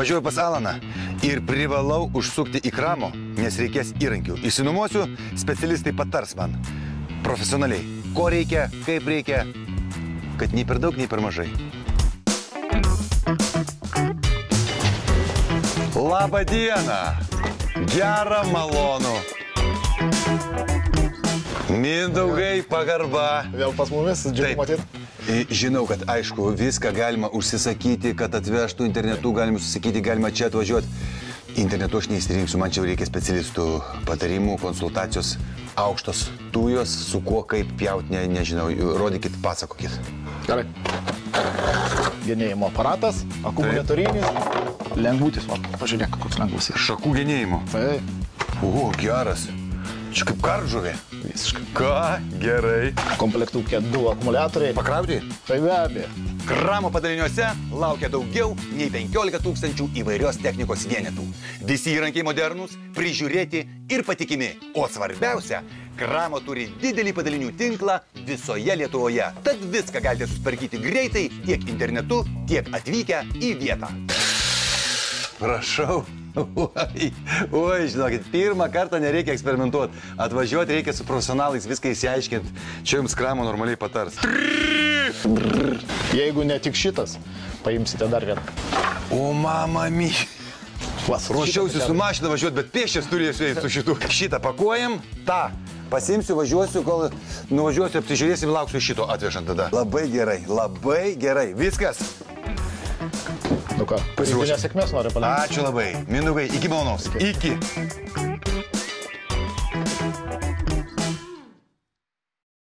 Važiuoju pas Alaną ir privalau užsukti į kramo, nes reikės įrankių. Išsinuomosiu, specialistai patars man profesionaliai, ko reikia, kaip reikia, kad nei per daug, nei per mažai. Labą dieną! Gerą, malonų! Mindaugai, pagarba. Vėl pas mumis, džiugu matyti. Žinau, kad aišku, viską galima užsisakyti, kad atvežtų internetu, galima užsisakyti, galima čia atvažiuoti. Internetu aš neįsirinksiu, man čia reikia specialistų patarimų, konsultacijos, aukštos tujos, su kuo kaip pjauti, nežinau, rodykit, pasakokit. Gerai. Genėjimo aparatas, akumuliatorinis, lengvutis, va, pažiūrėk, koks lengvus yra. Šakų genėjimo. Tai. O, geras. Čia kaip kardžuvė. Visiškai. Ką? Gerai. Komplektukė 2 akumuliatoriai. Pakrauti? Tai be abejo. Kramo padaliniuose laukia daugiau nei 15 000 įvairios technikos vienetų. Visi įrankiai modernūs, prižiūrėti ir patikimi. O svarbiausia, Kramo turi didelį padalinių tinklą visoje Lietuvoje. Tad viską galite susitvarkyti greitai tiek internetu, tiek atvykę į vietą. Prašau. Oi, žinokit, pirmą kartą nereikia eksperimentuoti. Atvažiuoti reikia su profesionalais, viską įsiaiškinti. Čia jums Kramo normaliai patars. Jeigu ne tik šitas, paimsite dar vieną. O, mama mi. Ruošiausi su mašina važiuoti, bet pėsčias turėsiu eiti su šitu. Šitą pakuojam, tą pasimsiu, važiuosiu, kol nuvažiuosiu, apsižiūrėsim, lauksiu šito atvežant tada. Labai gerai. Viskas. Nu ką, pasiruošę. Sėkmės noriu palinkėti. Ačiū labai. Mindaugai, iki malonaus. Iki.